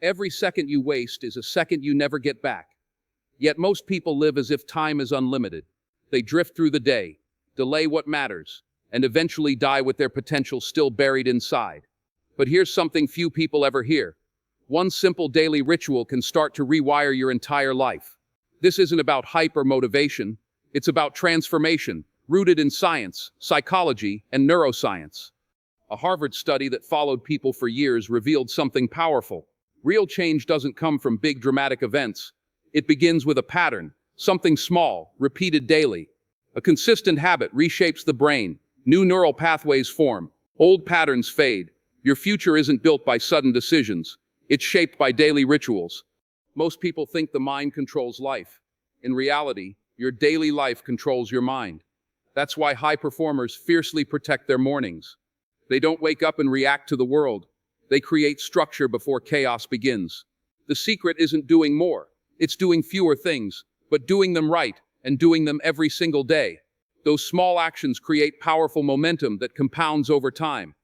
Every second you waste is a second you never get back. Yet most people live as if time is unlimited. They drift through the day, delay what matters, and eventually die with their potential still buried inside. But here's something few people ever hear. One simple daily ritual can start to rewire your entire life. This isn't about hype or motivation. It's about transformation, rooted in science, psychology, and neuroscience. A Harvard study that followed people for years revealed something powerful. Real change doesn't come from big dramatic events. It begins with a pattern, something small, repeated daily. A consistent habit reshapes the brain. New neural pathways form. Old patterns fade. Your future isn't built by sudden decisions. It's shaped by daily rituals. Most people think the mind controls life. In reality, your daily life controls your mind. That's why high performers fiercely protect their mornings. They don't wake up and react to the world. They create structure before chaos begins. The secret isn't doing more. It's doing fewer things, but doing them right and doing them every single day. Those small actions create powerful momentum that compounds over time.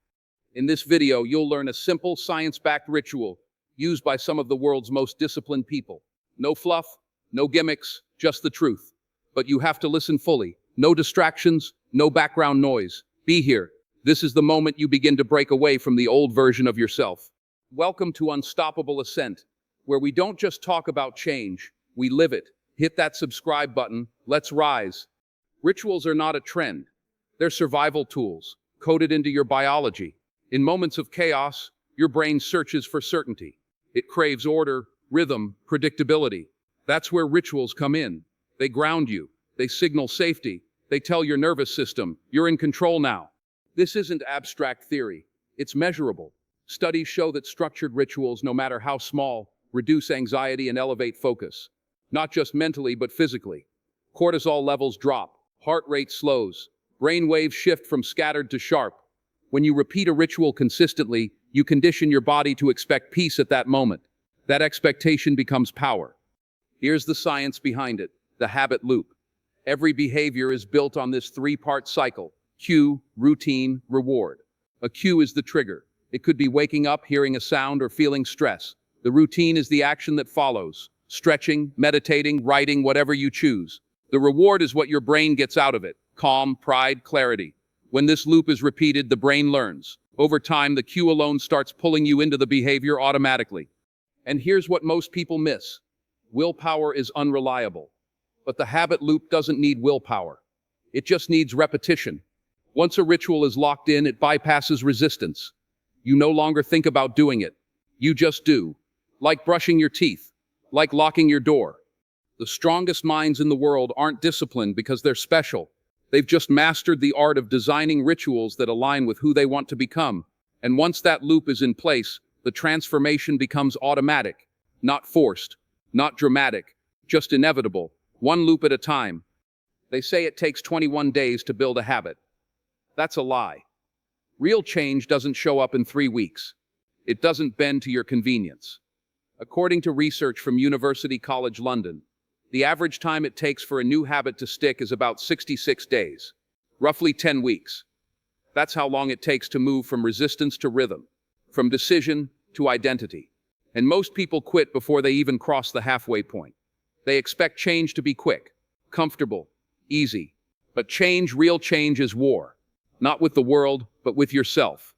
In this video, you'll learn a simple, science-backed ritual used by some of the world's most disciplined people. No fluff, no gimmicks, just the truth. But you have to listen fully. No distractions, no background noise. Be here. This is the moment you begin to break away from the old version of yourself. Welcome to Unstoppable Ascent, where we don't just talk about change, we live it. Hit that subscribe button. Let's rise. Rituals are not a trend. They're survival tools, coded into your biology. In moments of chaos, your brain searches for certainty. It craves order, rhythm, predictability. That's where rituals come in. They ground you. They signal safety. They tell your nervous system, you're in control now. This isn't abstract theory. It's measurable. Studies show that structured rituals, no matter how small, reduce anxiety and elevate focus. Not just mentally, but physically. Cortisol levels drop. Heart rate slows. Brain waves shift from scattered to sharp. When you repeat a ritual consistently, you condition your body to expect peace at that moment. That expectation becomes power. Here's the science behind it, the habit loop. Every behavior is built on this three-part cycle: cue, routine, reward. A cue is the trigger. It could be waking up, hearing a sound, or feeling stress. The routine is the action that follows: stretching, meditating, writing, whatever you choose. The reward is what your brain gets out of it: calm, pride, clarity. When this loop is repeated, the brain learns. Over time, the cue alone starts pulling you into the behavior automatically. And here's what most people miss. Willpower is unreliable. But the habit loop doesn't need willpower. It just needs repetition. Once a ritual is locked in, it bypasses resistance. You no longer think about doing it. You just do. Like brushing your teeth. Like locking your door. The strongest minds in the world aren't disciplined because they're special. They've just mastered the art of designing rituals that align with who they want to become. And once that loop is in place, the transformation becomes automatic. Not forced. Not dramatic. Just inevitable. One loop at a time. They say it takes 21 days to build a habit. That's a lie. Real change doesn't show up in 3 weeks. It doesn't bend to your convenience. According to research from University College London, the average time it takes for a new habit to stick is about 66 days, roughly 10 weeks. That's how long it takes to move from resistance to rhythm, from decision to identity. And most people quit before they even cross the halfway point. They expect change to be quick, comfortable, easy. But change, real change, is war. Not with the world, but with yourself.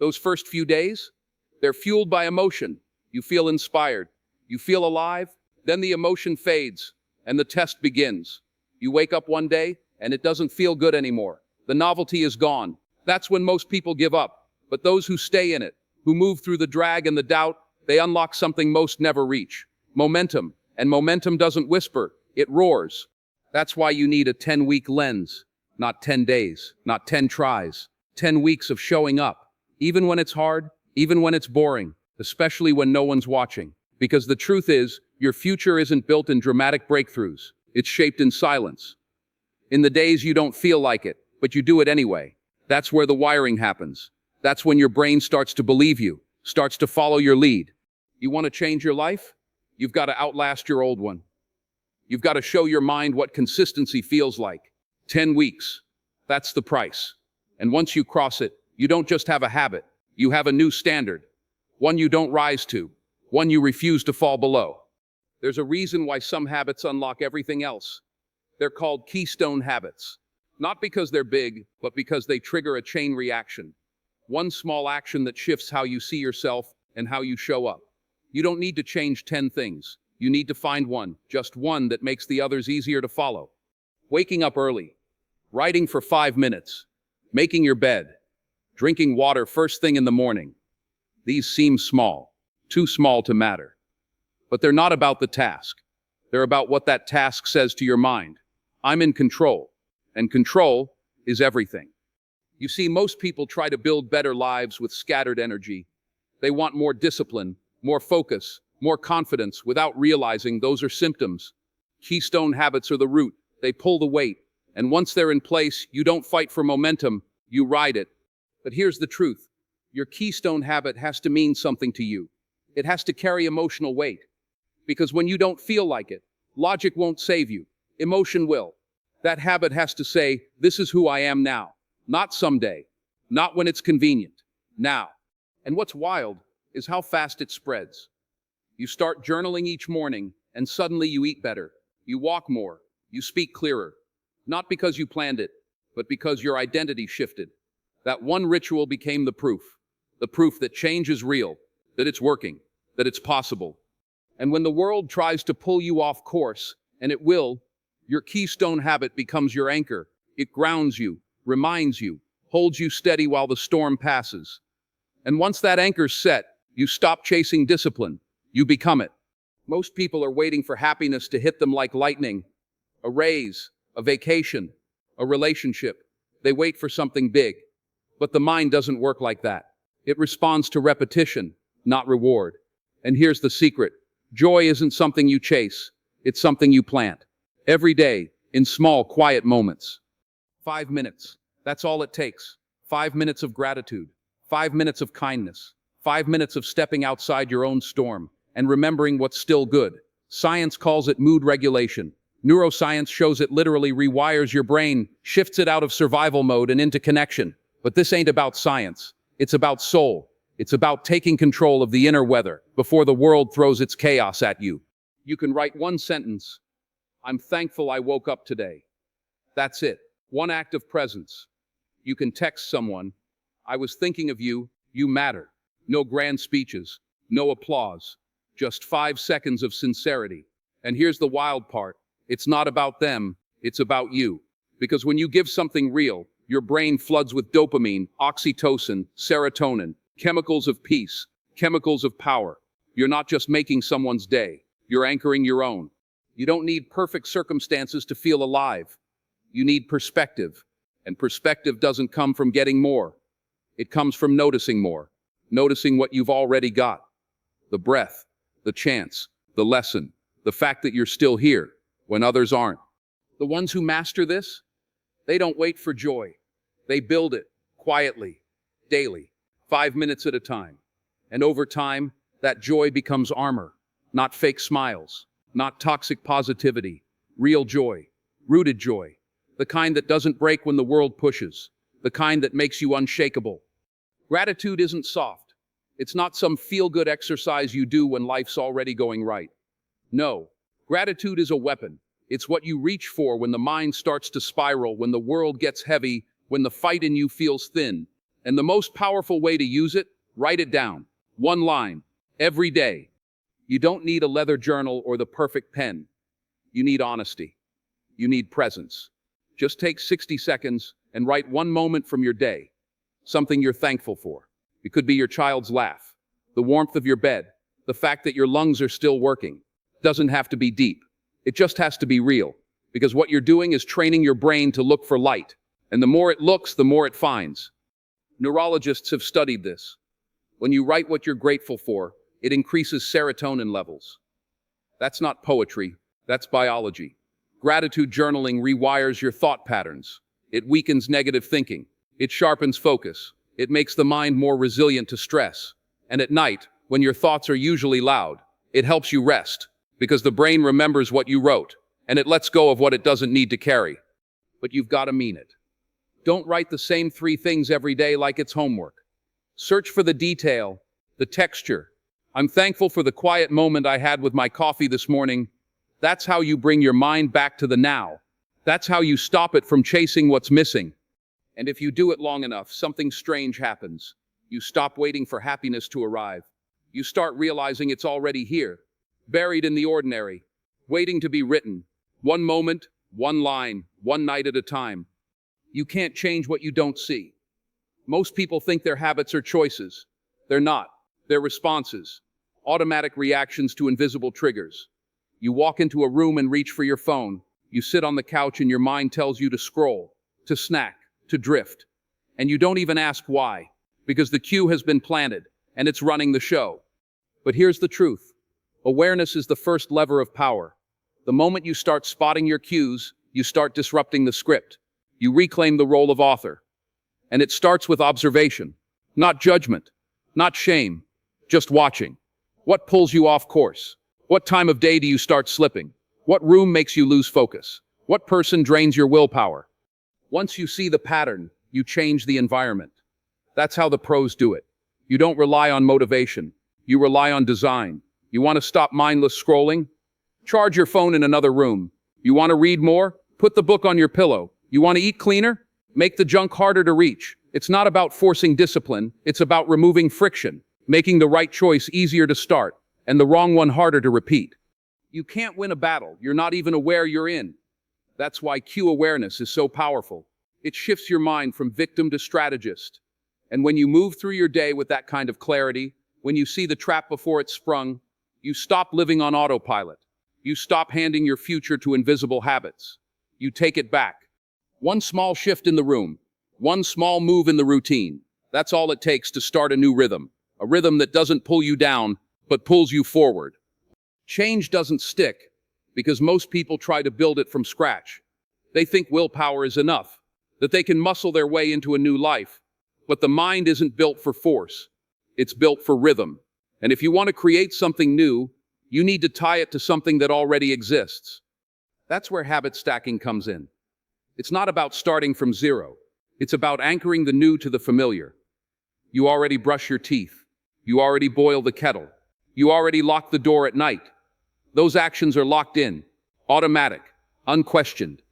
Those first few days, they're fueled by emotion. You feel inspired. You feel alive. Then the emotion fades, and the test begins. You wake up one day, and it doesn't feel good anymore. The novelty is gone. That's when most people give up. But those who stay in it, who move through the drag and the doubt, they unlock something most never reach: momentum. And momentum doesn't whisper, it roars. That's why you need a 10-week lens. Not 10 days, not 10 tries. 10 weeks of showing up. Even when it's hard, even when it's boring, especially when no one's watching. Because the truth is, your future isn't built in dramatic breakthroughs. It's shaped in silence. In the days you don't feel like it, but you do it anyway. That's where the wiring happens. That's when your brain starts to believe you, starts to follow your lead. You want to change your life? You've got to outlast your old one. You've got to show your mind what consistency feels like. 10 weeks. That's the price. And once you cross it, you don't just have a habit. You have a new standard. One you don't rise to. one you refuse to fall below. There's a reason why some habits unlock everything else. They're called keystone habits. Not because they're big, but because they trigger a chain reaction. One small action that shifts how you see yourself and how you show up. You don't need to change 10 things. You need to find one, just one that makes the others easier to follow. Waking up early, writing for 5 minutes, making your bed, drinking water first thing in the morning. These seem small, too small to matter. But they're not about the task. They're about what that task says to your mind. I'm in control, and control is everything. You see, most people try to build better lives with scattered energy. They want more discipline, more focus, more confidence without realizing those are symptoms. Keystone habits are the root. They pull the weight. And once they're in place, you don't fight for momentum, you ride it. But here's the truth. Your keystone habit has to mean something to you. It has to carry emotional weight. Because when you don't feel like it, logic won't save you. Emotion will. That habit has to say, this is who I am now. Not someday. Not when it's convenient. Now. And what's wild is how fast it spreads. You start journaling each morning, and suddenly you eat better. You walk more. You speak clearer. Not because you planned it, but because your identity shifted. That one ritual became the proof. The proof that change is real, that it's working, that it's possible. And when the world tries to pull you off course, and it will, your keystone habit becomes your anchor. It grounds you, reminds you, holds you steady while the storm passes. And once that anchor's set, you stop chasing discipline. You become it. Most people are waiting for happiness to hit them like lightning. A raise, a vacation, a relationship. They wait for something big. But the mind doesn't work like that. It responds to repetition, not reward. And here's the secret. Joy isn't something you chase. It's something you plant. Every day, in small, quiet moments. 5 minutes. That's all it takes. 5 minutes of gratitude. 5 minutes of kindness. 5 minutes of stepping outside your own storm and remembering what's still good. Science calls it mood regulation. Neuroscience shows it literally rewires your brain, shifts it out of survival mode and into connection. But this ain't about science. It's about soul. It's about taking control of the inner weather before the world throws its chaos at you. You can write one sentence. I'm thankful I woke up today. That's it. One act of presence. You can text someone. I was thinking of you. You matter. No grand speeches. No applause. Just 5 seconds of sincerity. And here's the wild part. It's not about them. It's about you. Because when you give something real, your brain floods with dopamine, oxytocin, serotonin, chemicals of peace, chemicals of power. You're not just making someone's day. You're anchoring your own. You don't need perfect circumstances to feel alive. You need perspective. And perspective doesn't come from getting more. It comes from noticing more. Noticing what you've already got. The breath, the chance, the lesson, the fact that you're still here when others aren't. The ones who master this, they don't wait for joy. They build it quietly, daily, 5 minutes at a time. And over time, that joy becomes armor, not fake smiles, not toxic positivity, real joy, rooted joy, the kind that doesn't break when the world pushes, the kind that makes you unshakable. Gratitude isn't soft. It's not some feel-good exercise you do when life's already going right. No, gratitude is a weapon. It's what you reach for when the mind starts to spiral, when the world gets heavy, when the fight in you feels thin. And the most powerful way to use it, write it down. One line, every day. You don't need a leather journal or the perfect pen. You need honesty. You need presence. Just take 60 seconds and write one moment from your day. Something you're thankful for. It could be your child's laugh, the warmth of your bed, the fact that your lungs are still working. It doesn't have to be deep. It just has to be real. Because what you're doing is training your brain to look for light. And the more it looks, the more it finds. Neurologists have studied this. When you write what you're grateful for, it increases serotonin levels. That's not poetry, that's biology. Gratitude journaling rewires your thought patterns. It weakens negative thinking. It sharpens focus. It makes the mind more resilient to stress. And at night, when your thoughts are usually loud, it helps you rest. Because the brain remembers what you wrote, and it lets go of what it doesn't need to carry. But you've got to mean it. Don't write the same 3 things every day like it's homework. Search for the detail, the texture. I'm thankful for the quiet moment I had with my coffee this morning. That's how you bring your mind back to the now. That's how you stop it from chasing what's missing. And if you do it long enough, something strange happens. You stop waiting for happiness to arrive. You start realizing it's already here, buried in the ordinary, waiting to be written. One moment, one line, one night at a time. You can't change what you don't see. Most people think their habits are choices. They're not. They're responses, automatic reactions to invisible triggers. You walk into a room and reach for your phone. You sit on the couch and your mind tells you to scroll, to snack, to drift. And you don't even ask why, because the cue has been planted and it's running the show. But here's the truth. Awareness is the first lever of power. The moment you start spotting your cues, you start disrupting the script. You reclaim the role of author. And it starts with observation, not judgment, not shame, just watching. What pulls you off course? What time of day do you start slipping? What room makes you lose focus? What person drains your willpower? Once you see the pattern, you change the environment. That's how the pros do it. You don't rely on motivation. You rely on design. You want to stop mindless scrolling? Charge your phone in another room. You want to read more? Put the book on your pillow. You want to eat cleaner? Make the junk harder to reach. It's not about forcing discipline. It's about removing friction, making the right choice easier to start, and the wrong one harder to repeat. You can't win a battle you're not even aware you're in. That's why cue awareness is so powerful. It shifts your mind from victim to strategist. And when you move through your day with that kind of clarity, when you see the trap before it's sprung, you stop living on autopilot. You stop handing your future to invisible habits. You take it back. One small shift in the room, one small move in the routine. That's all it takes to start a new rhythm. A rhythm that doesn't pull you down, but pulls you forward. Change doesn't stick because most people try to build it from scratch. They think willpower is enough, that they can muscle their way into a new life. But the mind isn't built for force. It's built for rhythm. And if you want to create something new, you need to tie it to something that already exists. That's where habit stacking comes in. It's not about starting from zero. It's about anchoring the new to the familiar. You already brush your teeth. You already boil the kettle. You already lock the door at night. Those actions are locked in, automatic, unquestioned.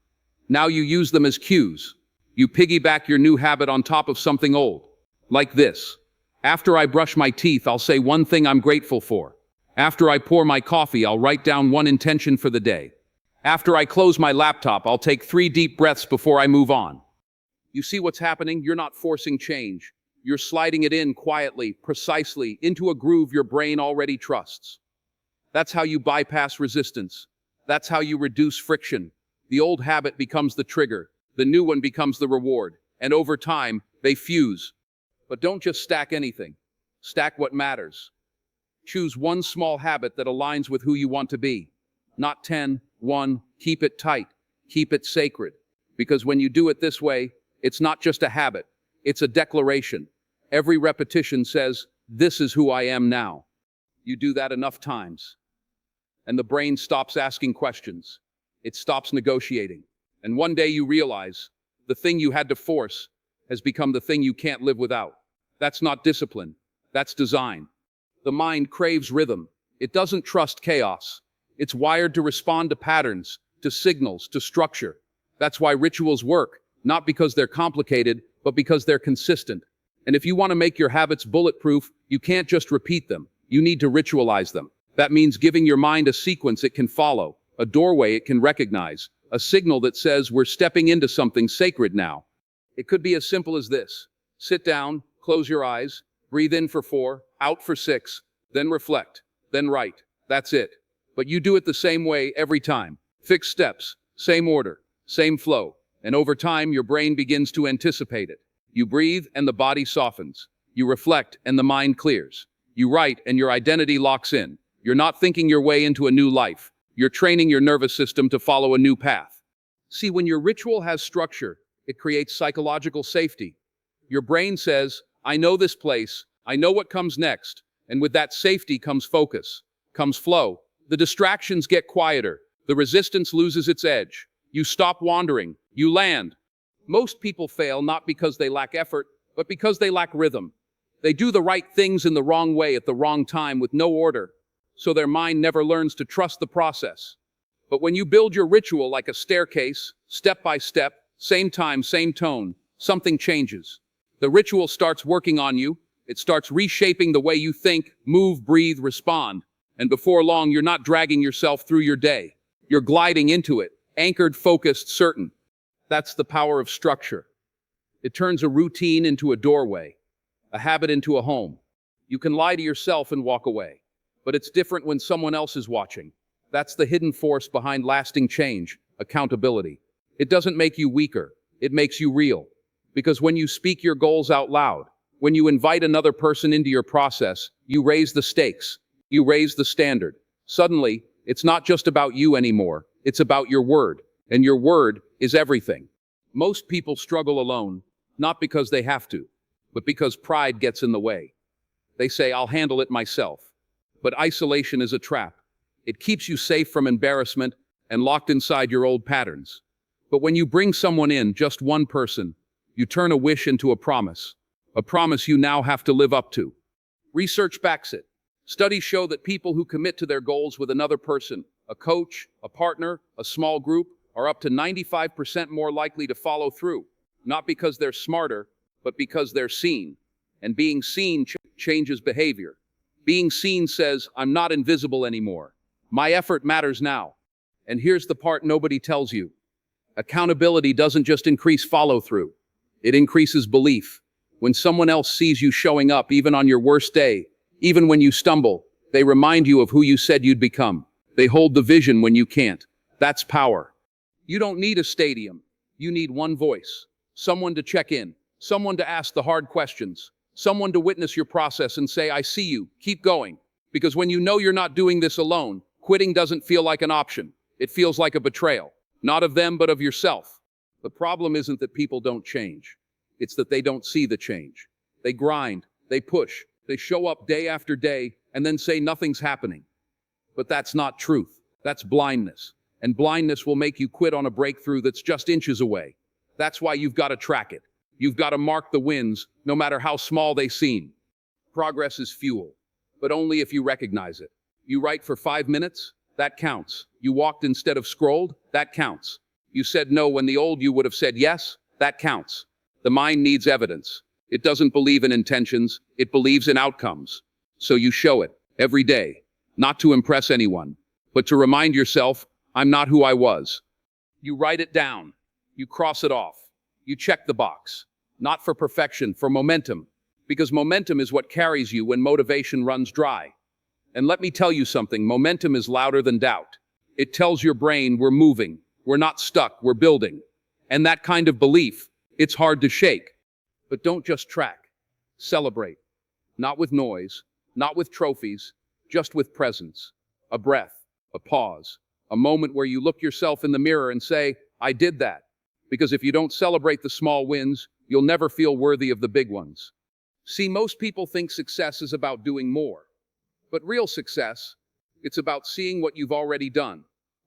Now you use them as cues. You piggyback your new habit on top of something old. Like this. After I brush my teeth, I'll say one thing I'm grateful for. After I pour my coffee, I'll write down one intention for the day. After I close my laptop, I'll take 3 deep breaths before I move on. You see what's happening? You're not forcing change. You're sliding it in quietly, precisely, into a groove your brain already trusts. That's how you bypass resistance. That's how you reduce friction. The old habit becomes the trigger. The new one becomes the reward. And over time, they fuse. But don't just stack anything. Stack what matters. Choose one small habit that aligns with who you want to be. Not 10, 1, keep it tight. Keep it sacred. Because when you do it this way, it's not just a habit. It's a declaration. Every repetition says, this is who I am now. You do that enough times, and the brain stops asking questions. It stops negotiating. And one day you realize the thing you had to force has become the thing you can't live without. That's not discipline. That's design. The mind craves rhythm. It doesn't trust chaos. It's wired to respond to patterns, to signals, to structure. That's why rituals work, not because they're complicated, but because they're consistent. And if you want to make your habits bulletproof, you can't just repeat them. You need to ritualize them. That means giving your mind a sequence it can follow, a doorway it can recognize, a signal that says we're stepping into something sacred now. It could be as simple as this. Sit down, close your eyes, breathe in for 4, out for 6, then reflect, then write. That's it. But you do it the same way every time. Fixed steps, same order, same flow. And over time, your brain begins to anticipate it. You breathe and the body softens. You reflect and the mind clears. You write and your identity locks in. You're not thinking your way into a new life. You're training your nervous system to follow a new path. See, when your ritual has structure, it creates psychological safety. Your brain says, I know this place. I know what comes next. And with that safety comes focus, comes flow. The distractions get quieter. The resistance loses its edge. You stop wandering. You land. Most people fail not because they lack effort, but because they lack rhythm. They do the right things in the wrong way at the wrong time with no order, so their mind never learns to trust the process. But when you build your ritual like a staircase, step by step, same time, same tone, something changes. The ritual starts working on you. It starts reshaping the way you think, move, breathe, respond. And before long, you're not dragging yourself through your day. You're gliding into it, anchored, focused, certain. That's the power of structure. It turns a routine into a doorway, a habit into a home. You can lie to yourself and walk away. But it's different when someone else is watching. That's the hidden force behind lasting change, accountability. It doesn't make you weaker. It makes you real. Because when you speak your goals out loud, when you invite another person into your process, you raise the stakes. You raise the standard. Suddenly, it's not just about you anymore. It's about your word. And your word is everything. Most people struggle alone, not because they have to, but because pride gets in the way. They say, I'll handle it myself. But isolation is a trap. It keeps you safe from embarrassment and locked inside your old patterns. But when you bring someone in, just one person, you turn a wish into a promise you now have to live up to. Research backs it. Studies show that people who commit to their goals with another person, a coach, a partner, a small group, are up to 95% more likely to follow through. Not because they're smarter, but because they're seen. And being seen changes behavior. Being seen says, I'm not invisible anymore. My effort matters now. And here's the part nobody tells you. Accountability doesn't just increase follow-through. It increases belief. When someone else sees you showing up, even on your worst day, even when you stumble, they remind you of who you said you'd become. They hold the vision when you can't. That's power. You don't need a stadium. You need one voice. Someone to check in. Someone to ask the hard questions. Someone to witness your process and say, I see you. Keep going. Because when you know you're not doing this alone, quitting doesn't feel like an option. It feels like a betrayal. Not of them, but of yourself. The problem isn't that people don't change. It's that they don't see the change. They grind, they push, they show up day after day, and then say nothing's happening. But that's not truth. That's blindness. And blindness will make you quit on a breakthrough that's just inches away. That's why you've got to track it. You've got to mark the wins, no matter how small they seem. Progress is fuel, but only if you recognize it. You write for 5 minutes? That counts. You walked instead of scrolled? That counts. You said no when the old you would have said yes? That counts. The mind needs evidence. It doesn't believe in intentions. It believes in outcomes. So you show it every day, not to impress anyone, but to remind yourself, I'm not who I was. You write it down. You cross it off. You check the box. Not for perfection, for momentum. Because momentum is what carries you when motivation runs dry. And let me tell you something, momentum is louder than doubt. It tells your brain we're moving, we're not stuck, we're building. And that kind of belief, it's hard to shake. But don't just track. Celebrate. Not with noise, not with trophies, just with presence. A breath, a pause, a moment where you look yourself in the mirror and say, I did that. Because if you don't celebrate the small wins, you'll never feel worthy of the big ones. See, most people think success is about doing more. But real success, it's about seeing what you've already done,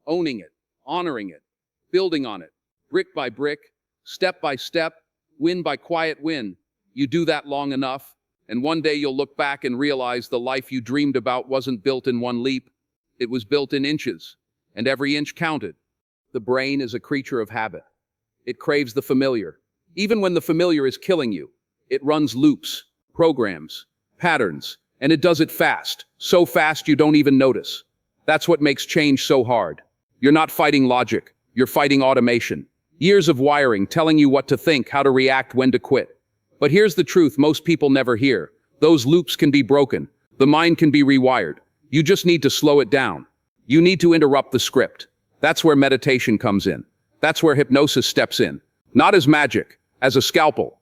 owning it, honoring it, building on it, brick by brick, step by step, win by quiet win. You do that long enough, and one day you'll look back and realize the life you dreamed about wasn't built in one leap. It was built in inches, and every inch counted. The brain is a creature of habit. It craves the familiar. Even when the familiar is killing you, it runs loops, programs, patterns, and it does it fast, so fast you don't even notice. That's what makes change so hard. You're not fighting logic, you're fighting automation. Years of wiring telling you what to think, how to react, when to quit. But here's the truth most people never hear. Those loops can be broken. The mind can be rewired. You just need to slow it down. You need to interrupt the script. That's where meditation comes in. That's where hypnosis steps in. Not as magic, as a scalpel.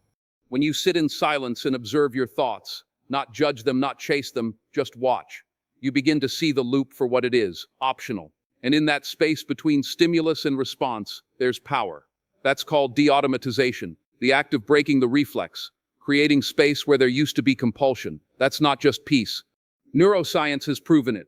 When you sit in silence and observe your thoughts, not judge them, not chase them, just watch. You begin to see the loop for what it is, optional. And in that space between stimulus and response, there's power. That's called de-automatization, the act of breaking the reflex, creating space where there used to be compulsion. That's not just peace. Neuroscience has proven it.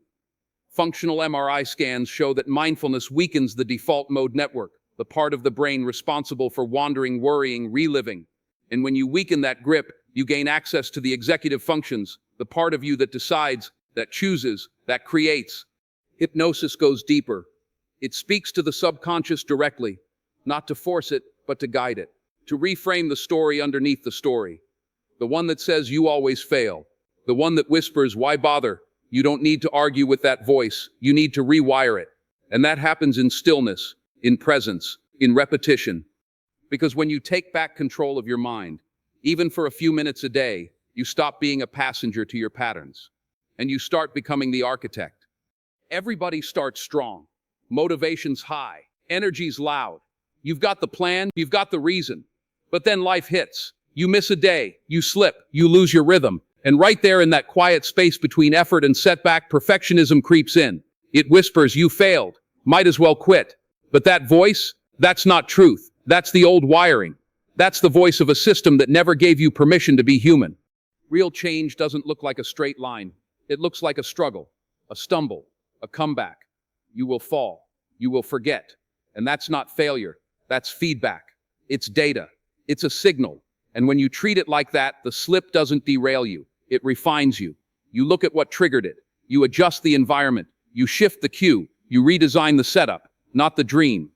Functional MRI scans show that mindfulness weakens the default mode network, the part of the brain responsible for wandering, worrying, reliving. And when you weaken that grip, you gain access to the executive functions, the part of you that decides, that chooses, that creates. Hypnosis goes deeper. It speaks to the subconscious directly, not to force it, but to guide it, to reframe the story underneath the story. The one that says you always fail. The one that whispers, why bother? You don't need to argue with that voice. You need to rewire it. And that happens in stillness, in presence, in repetition. Because when you take back control of your mind, even for a few minutes a day, you stop being a passenger to your patterns. And you start becoming the architect. Everybody starts strong. Motivation's high. Energy's loud. You've got the plan, you've got the reason. But then life hits. You miss a day, you slip, you lose your rhythm. And right there in that quiet space between effort and setback, perfectionism creeps in. It whispers, you failed, might as well quit. But that voice, that's not truth. That's the old wiring. That's the voice of a system that never gave you permission to be human. Real change doesn't look like a straight line. It looks like a struggle, a stumble, a comeback. You will fall. You will forget. And that's not failure. That's feedback. It's data. It's a signal. And when you treat it like that, the slip doesn't derail you. It refines you. You look at what triggered it. You adjust the environment. You shift the cue. You redesign the setup, not the dream.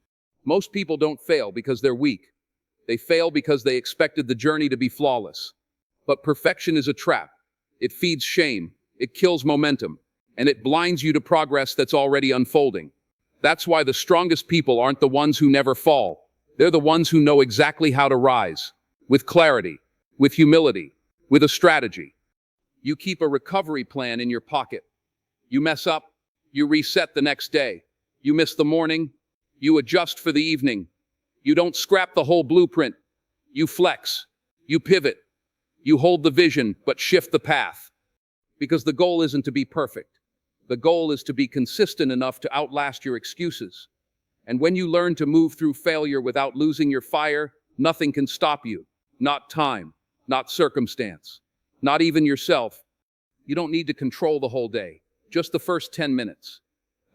Most people don't fail because they're weak. They fail because they expected the journey to be flawless. But perfection is a trap. It feeds shame. It kills momentum. And it blinds you to progress that's already unfolding. That's why the strongest people aren't the ones who never fall. They're the ones who know exactly how to rise. With clarity, with humility, with a strategy. You keep a recovery plan in your pocket. You mess up, you reset the next day. You miss the morning, you adjust for the evening. You don't scrap the whole blueprint. You flex, you pivot, you hold the vision, but shift the path. Because the goal isn't to be perfect. The goal is to be consistent enough to outlast your excuses. And when you learn to move through failure without losing your fire, nothing can stop you. Not time, not circumstance, not even yourself. You don't need to control the whole day, just the first 10 minutes.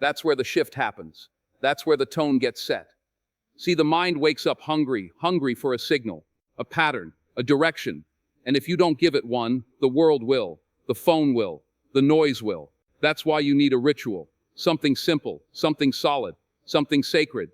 That's where the shift happens. That's where the tone gets set. See, the mind wakes up hungry for a signal, a pattern, a direction. And if you don't give it one, the world will, the phone will, the noise will. That's why you need a ritual, something simple, something solid, something sacred.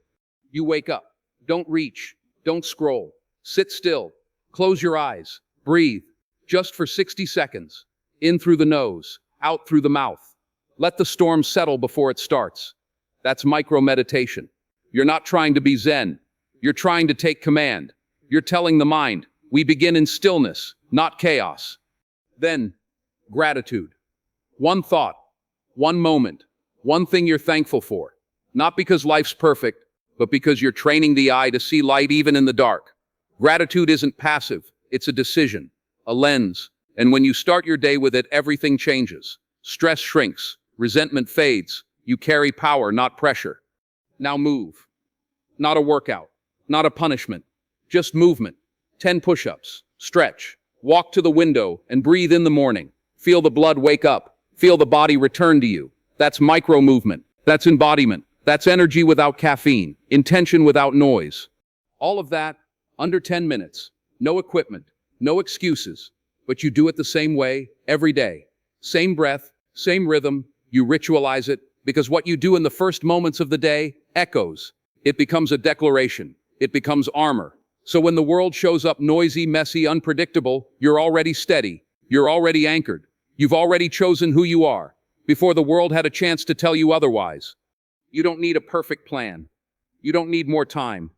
You wake up, don't reach, don't scroll, sit still. Close your eyes, breathe, just for 60 seconds. In through the nose, out through the mouth. Let the storm settle before it starts. That's micro-meditation. You're not trying to be Zen. You're trying to take command. You're telling the mind, we begin in stillness, not chaos. Then, gratitude. One thought, one moment, one thing you're thankful for. Not because life's perfect, but because you're training the eye to see light even in the dark. Gratitude isn't passive, it's a decision, a lens, and when you start your day with it, everything changes. Stress shrinks, resentment fades, you carry power, not pressure. Now move. Not a workout, not a punishment, just movement. 10 push-ups, stretch, walk to the window and breathe in the morning. Feel the blood wake up, feel the body return to you. That's micro-movement, that's embodiment, that's energy without caffeine, intention without noise. All of that, under 10 minutes, no equipment, no excuses, but you do it the same way, every day. Same breath, same rhythm, you ritualize it, because what you do in the first moments of the day echoes. It becomes a declaration. It becomes armor. So when the world shows up noisy, messy, unpredictable, you're already steady. You're already anchored. You've already chosen who you are, before the world had a chance to tell you otherwise. You don't need a perfect plan. You don't need more time.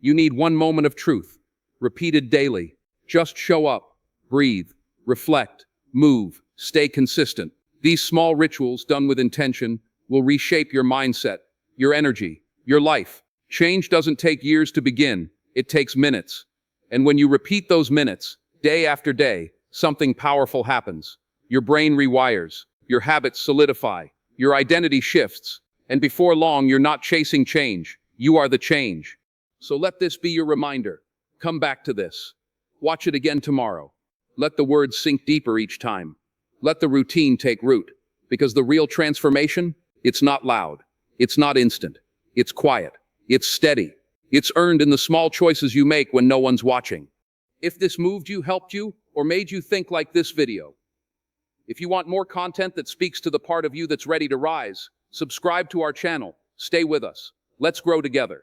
You need one moment of truth, repeated daily. Just show up, breathe, reflect, move, stay consistent. These small rituals done with intention will reshape your mindset, your energy, your life. Change doesn't take years to begin, it takes minutes. And when you repeat those minutes, day after day, something powerful happens. Your brain rewires, your habits solidify, your identity shifts, and before long you're not chasing change, you are the change. So let this be your reminder. Come back to this. Watch it again tomorrow. Let the words sink deeper each time. Let the routine take root. Because the real transformation, it's not loud. It's not instant. It's quiet. It's steady. It's earned in the small choices you make when no one's watching. If this moved you, helped you, or made you think like this video. If you want more content that speaks to the part of you that's ready to rise, subscribe to our channel. Stay with us. Let's grow together.